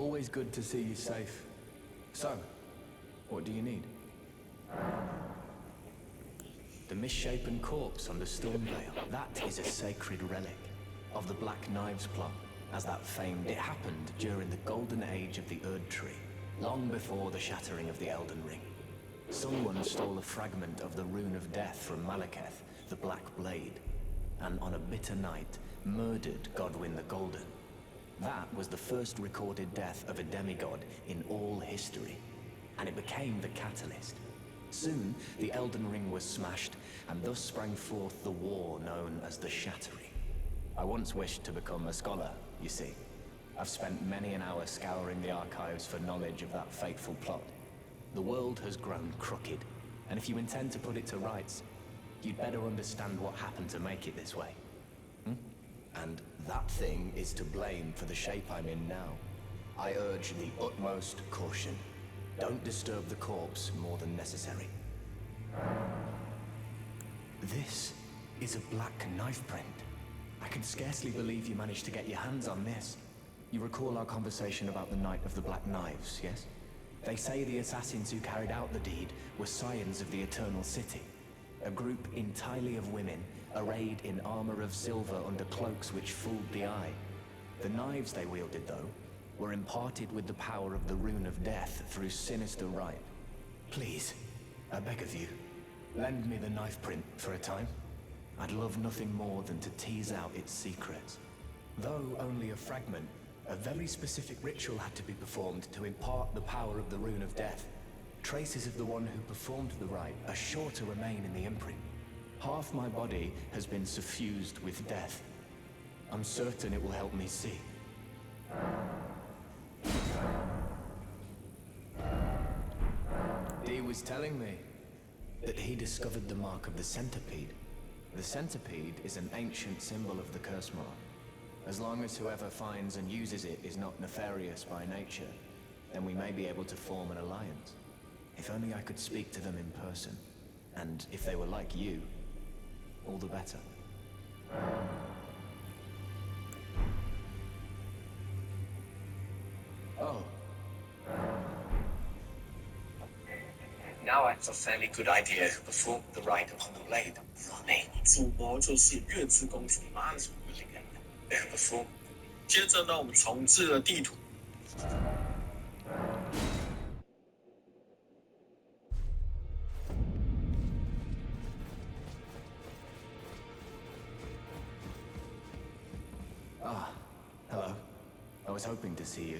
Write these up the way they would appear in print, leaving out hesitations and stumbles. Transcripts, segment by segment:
Always good to see you safe. So, what do you need? The misshapen corpse on the Stormvale. That is a sacred relic of the Black Knives plot, as that famed. It happened during the golden age of the Erd Tree, long before the shattering of the Elden Ring. Someone stole a fragment of the Rune of Death from Malekith, the Black Blade, and on a bitter night, murdered Godwyn the Golden. That was the first recorded death of a demigod in all history, and it became the catalyst. Soon, the Elden Ring was smashed, and thus sprang forth the war known as the Shattering. I once wished to become a scholar, you see. I've spent many an hour scouring the archives for knowledge of that fateful plot. The world has grown crooked, and if you intend to put it to rights, you'd better understand what happened to make it this way. And that thing is to blame for the shape I'm in now. I urge the utmost caution. Don't disturb the corpse more than necessary. This is a black knife print. I can scarcely believe you managed to get your hands on this. You recall our conversation about the Night of the Black Knives, yes? They say the assassins who carried out the deed were scions of the Eternal City. A group entirely of women, arrayed in armor of silver under cloaks which fooled the eye. The knives they wielded, though, were imparted with the power of the Rune of Death through sinister rite. Please, I beg of you, lend me the knife print for a time. I'd love nothing more than to tease out its secrets. Though only a fragment, a very specific ritual had to be performed to impart the power of the Rune of Death. Traces of the one who performed the rite are sure to remain in the imprint. Half my body has been suffused with death. I'm certain it will help me see. Dee was telling me that he discovered the mark of the centipede. The centipede is an ancient symbol of the curse mark. As long as whoever finds and uses it is not nefarious by nature, then we may be able to form an alliance. If only I could speak to them in person, and if they were like you, all the better. Oh. Now I have a fairly good idea who performed the rite upon the blade. Ronnie. 主谋就是月之公主妈祖。Who performed? 接着呢，我们重置了地图。Ah, hello. I was hoping to see you.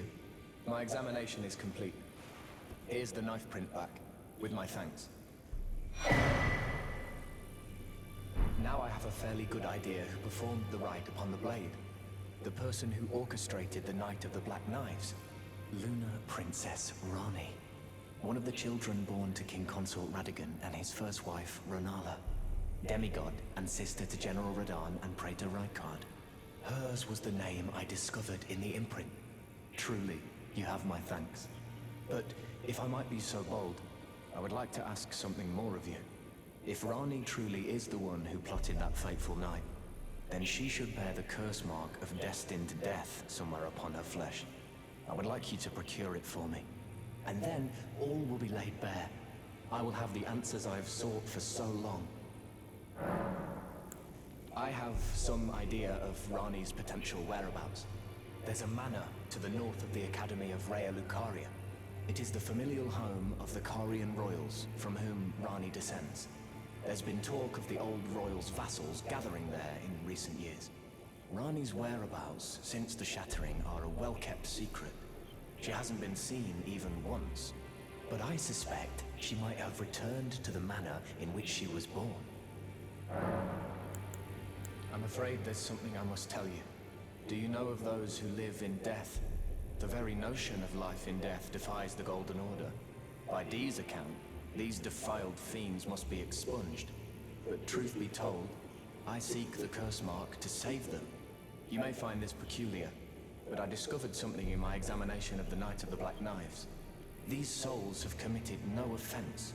My examination is complete. Here's the knife print back, with my thanks. Now I have a fairly good idea who performed the rite upon the blade. The person who orchestrated the Night of the Black Knives. Lunar Princess Rani. One of the children born to King Consort Radagon and his first wife, Renala. Demigod and sister to General Radahn and Praetor Rykard. Hers was the name I discovered in the imprint. Truly, you have my thanks. But if I might be so bold, I would like to ask something more of you. If Rani truly is the one who plotted that fateful night, then she should bear the curse mark of destined death somewhere upon her flesh. I would like you to procure it for me. And then all will be laid bare. I will have the answers I have sought for so long. I have some idea of Rani's potential whereabouts. There's a manor to the north of the Academy of Rhea Lucaria. It is the familial home of the Carian royals, from whom Rani descends. There's been talk of the old royals' vassals gathering there in recent years. Rani's whereabouts since the Shattering are a well-kept secret. She hasn't been seen even once, but I suspect she might have returned to the manor in which she was born. I'm afraid there's something I must tell you. Do you know of those who live in death? The very notion of life in death defies the Golden Order. By Dee's account, these defiled fiends must be expunged. But truth be told, I seek the curse mark to save them. You may find this peculiar, but I discovered something in my examination of the Night of the Black Knives. These souls have committed no offense.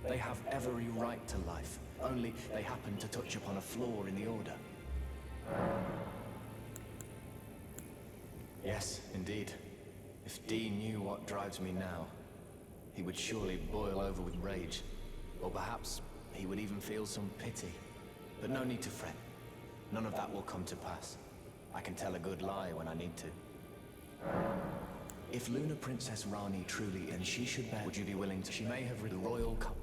They have every right to life, only they happen to touch upon a flaw in the Order. Yes, indeed. If Dee knew what drives me now, he would surely boil over with rage. Or perhaps he would even feel some pity. But no need to fret. None of that will come to pass. I can tell a good lie when I need to. If Lunar Princess Rani truly, then she should bear. Would you be willing to? She may have rid the royal cup.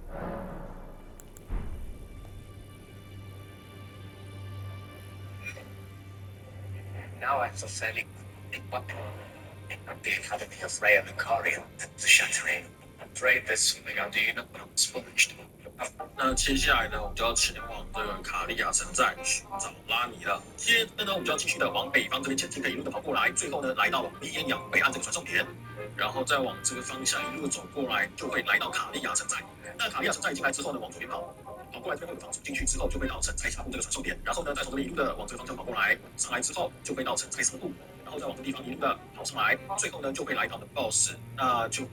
Now I feel fairly the Academy of Rhea Lucari and the Shattering. I'm afraid there's something I'll do not sponged. 那接下来呢，我们就要前往这个卡利亚城寨寻找拉尼了。接着呢，我们就要继续的往北方这边前进，可以一路的跑过来，最后呢，来到了鼻烟洋北岸这个传送点，然后再往这个方向一路走过来，就会来到卡利亚城寨。那卡利亚城寨进来之后呢，往左边跑过来这边会有房子，进去之后就会到城寨下部这个传送点，然后呢，再从这边一路的往这个方向跑过来，上来之后就会到城寨上部，然后再往这个地方一路的跑上来，最后呢就会来到的 BOSS，那就